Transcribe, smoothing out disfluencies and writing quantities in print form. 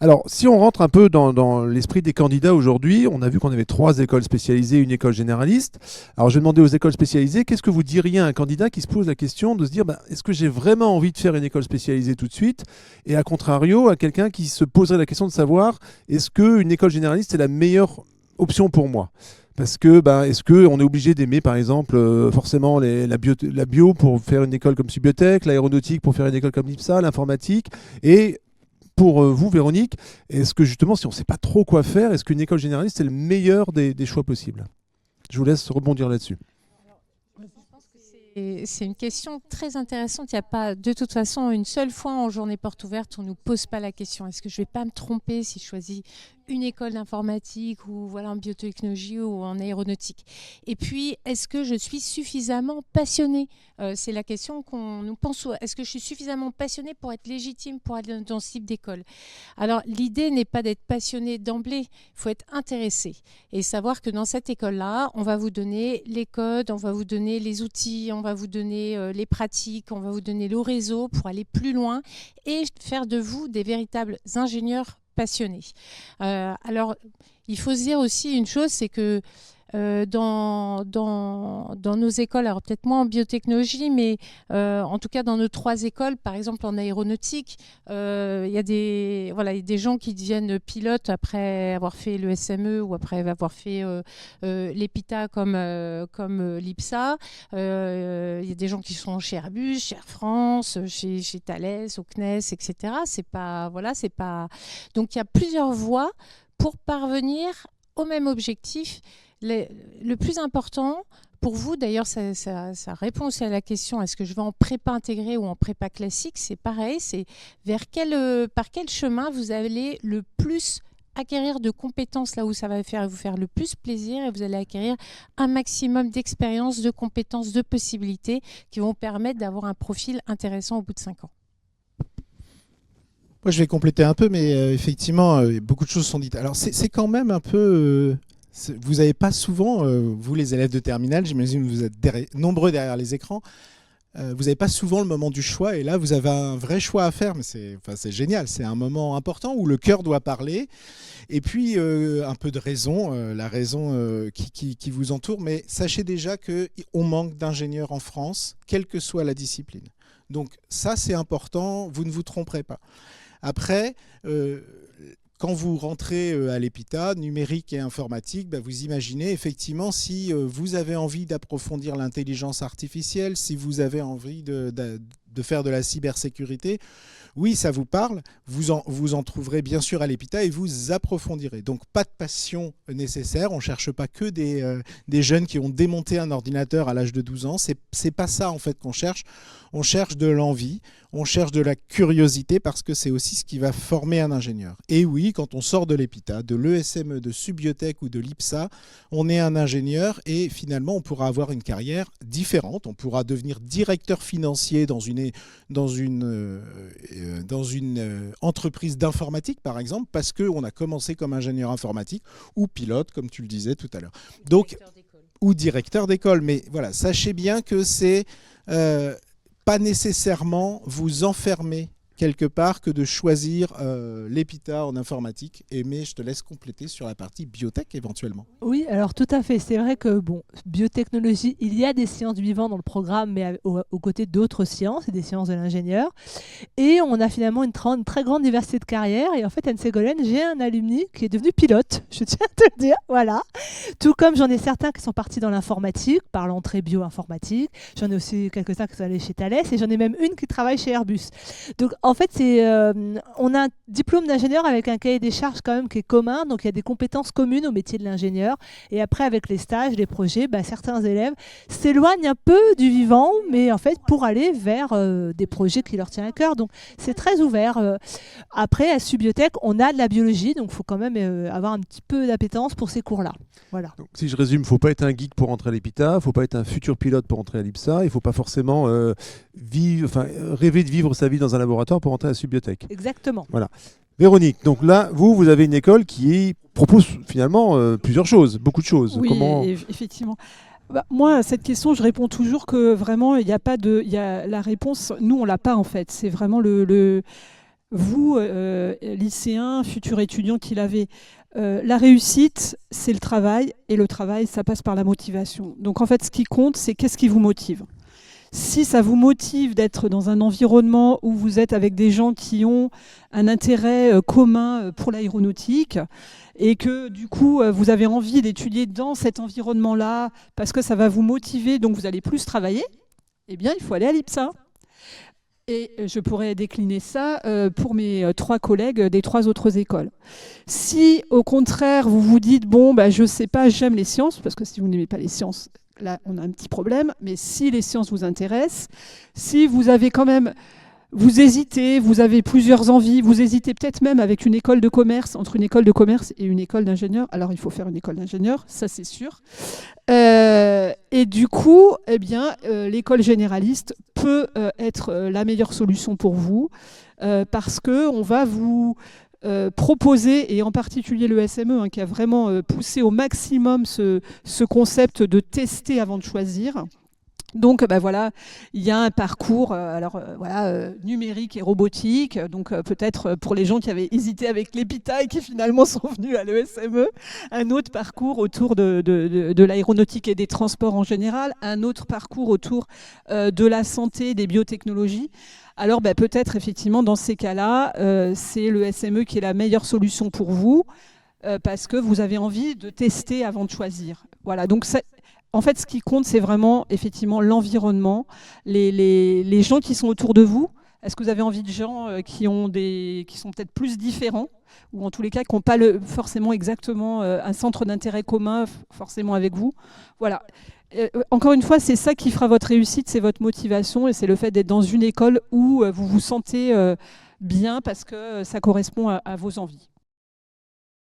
Alors, si on rentre un peu dans l'esprit des candidats aujourd'hui, on a vu qu'on avait 3 écoles spécialisées, une école généraliste. Alors, je vais demander aux écoles spécialisées, qu'est-ce que vous diriez à un candidat qui se pose la question de se dire, est-ce que j'ai vraiment envie de faire une école spécialisée tout de suite? Et à contrario, à quelqu'un qui se poserait la question de savoir, est-ce qu'une école généraliste est la meilleure option pour moi? Parce que, est-ce qu'on est obligé d'aimer, par exemple, forcément la bio pour faire une école comme Subiotech, l'aéronautique pour faire une école comme l'IPSA, l'informatique? Et pour vous, Véronique, est-ce que justement, si on ne sait pas trop quoi faire, est-ce qu'une école généraliste est le meilleur des choix possibles? Je vous laisse rebondir là-dessus. C'est une question très intéressante. Il n'y a pas, de toute façon, une seule fois en journée porte ouverte, on ne nous pose pas la question. Est-ce que je ne vais pas me tromper si je choisis une école d'informatique ou voilà, en biotechnologie ou en aéronautique? Et puis, est-ce que je suis suffisamment passionnée? C'est la question qu'on nous pense. Est-ce que je suis suffisamment passionnée pour être légitime pour aller dans ce type d'école? Alors, l'idée n'est pas d'être passionné d'emblée. Il faut être intéressé et savoir que dans cette école-là, on va vous donner les codes, on va vous donner les outils, on va vous donner les pratiques, on va vous donner le réseau pour aller plus loin et faire de vous des véritables ingénieurs passionnés. Alors, il faut se dire aussi une chose, c'est que dans nos écoles, alors peut-être moins en biotechnologie, mais en tout cas dans nos 3 écoles, par exemple en aéronautique, il y a des gens qui deviennent pilotes après avoir fait le SME ou après avoir fait l'EPITA comme l'IPSA. Il y a des gens qui sont chez Airbus, chez Air France, chez Thales, au CNES, etc. C'est pas. Donc il y a plusieurs voies pour parvenir au même objectif. Le plus important pour vous, d'ailleurs, ça répond aussi à la question, est-ce que je vais en prépa intégrée ou en prépa classique? C'est pareil, c'est par quel chemin vous allez le plus acquérir de compétences, là où ça va vous faire le plus plaisir, et vous allez acquérir un maximum d'expérience, de compétences, de possibilités qui vont permettre d'avoir un profil intéressant au bout de 5 ans. Moi, je vais compléter un peu, mais effectivement, beaucoup de choses sont dites. Alors, c'est quand même un peu... vous n'avez pas souvent, vous les élèves de terminale, j'imagine que vous êtes nombreux derrière les écrans, vous n'avez pas souvent le moment du choix, et là vous avez un vrai choix à faire, mais c'est génial, c'est un moment important où le cœur doit parler, et puis un peu de raison, la raison qui vous entoure, mais sachez déjà qu'on manque d'ingénieurs en France, quelle que soit la discipline. Donc ça c'est important, vous ne vous tromperez pas. Après, quand vous rentrez à l'EPITA, numérique et informatique, vous imaginez effectivement si vous avez envie d'approfondir l'intelligence artificielle, si vous avez envie de faire de la cybersécurité, oui, ça vous parle, vous en trouverez bien sûr à l'EPITA et vous approfondirez. Donc pas de passion nécessaire, on ne cherche pas que des jeunes qui ont démonté un ordinateur à l'âge de 12 ans, c'est pas ça en fait qu'on cherche. On cherche de l'envie, on cherche de la curiosité parce que c'est aussi ce qui va former un ingénieur. Et oui, quand on sort de l'EPITA, de l'ESME, de Subiotech ou de l'IPSA, on est un ingénieur et finalement on pourra avoir une carrière différente. On pourra devenir directeur financier dans une entreprise d'informatique par exemple parce qu'on a commencé comme ingénieur informatique ou pilote comme tu le disais tout à l'heure. Donc, ou directeur d'école. Mais voilà, sachez bien que c'est... pas nécessairement vous enfermer quelque part que de choisir l'EPITA en informatique. Mais je te laisse compléter sur la partie biotech éventuellement. Oui, alors tout à fait. C'est vrai que, biotechnologie, il y a des sciences du vivant dans le programme, mais aux côtés d'autres sciences et des sciences de l'ingénieur. Et on a finalement une très grande diversité de carrières. Et en fait, à Ségolène, j'ai un alumni qui est devenu pilote, je tiens à te le dire, voilà. Tout comme j'en ai certains qui sont partis dans l'informatique, par l'entrée bio-informatique. J'en ai aussi quelques-uns qui sont allés chez Thales et j'en ai même une qui travaille chez Airbus. Donc, en fait, on a un diplôme d'ingénieur avec un cahier des charges quand même qui est commun. Donc, il y a des compétences communes au métier de l'ingénieur. Et après, avec les stages, les projets, certains élèves s'éloignent un peu du vivant, mais en fait, pour aller vers des projets qui leur tiennent à cœur. Donc, c'est très ouvert. Après, à Subiotech, on a de la biologie, donc il faut quand même avoir un petit peu d'appétence pour ces cours-là. Voilà. Donc, si je résume, il ne faut pas être un geek pour entrer à l'EPITA, il ne faut pas être un futur pilote pour entrer à l'IPSA, il ne faut pas forcément rêver de vivre sa vie dans un laboratoire pour entrer à Subiotech. Exactement. Voilà. Véronique, donc là, vous avez une école qui propose finalement plusieurs choses, beaucoup de choses. Oui, effectivement. Moi, à cette question, je réponds toujours que vraiment, il n'y a pas de... la réponse, nous, on ne l'a pas en fait. C'est vraiment vous, lycéens, futurs étudiants qui l'avez, la réussite, c'est le travail, et le travail, ça passe par la motivation. Donc en fait, ce qui compte, c'est qu'est-ce qui vous motive. Si ça vous motive d'être dans un environnement où vous êtes avec des gens qui ont un intérêt commun pour l'aéronautique et que du coup vous avez envie d'étudier dans cet environnement-là parce que ça va vous motiver, donc vous allez plus travailler, eh bien il faut aller à l'IPSA. Et je pourrais décliner ça pour mes 3 collègues des 3 autres écoles. Si au contraire vous vous dites bon je sais pas, j'aime les sciences, parce que si vous n'aimez pas les sciences, là, on a un petit problème, mais si les sciences vous intéressent, si vous avez quand même, vous hésitez, vous avez plusieurs envies, vous hésitez peut-être même avec une école de commerce, entre une école de commerce et une école d'ingénieur, alors il faut faire une école d'ingénieur, ça c'est sûr. Et du coup, eh bien, l'école généraliste peut être la meilleure solution pour vous, parce qu'on va vous proposer, et en particulier le SME qui a vraiment poussé au maximum ce concept de tester avant de choisir. Donc voilà, il y a un parcours numérique et robotique, donc peut-être pour les gens qui avaient hésité avec l'EPITA et qui finalement sont venus à l'ESME, un autre parcours autour de l'aéronautique et des transports en général, un autre parcours autour de la santé, des biotechnologies. Alors peut-être effectivement dans ces cas-là, c'est le SME qui est la meilleure solution pour vous, parce que vous avez envie de tester avant de choisir. Voilà, donc en fait, ce qui compte, c'est vraiment effectivement l'environnement, les gens qui sont autour de vous. Est-ce que vous avez envie de gens qui sont peut-être plus différents, ou en tous les cas qui n'ont pas forcément exactement un centre d'intérêt commun forcément avec vous? Voilà. Encore une fois, c'est ça qui fera votre réussite, c'est votre motivation, et c'est le fait d'être dans une école où vous vous sentez bien parce que ça correspond à vos envies.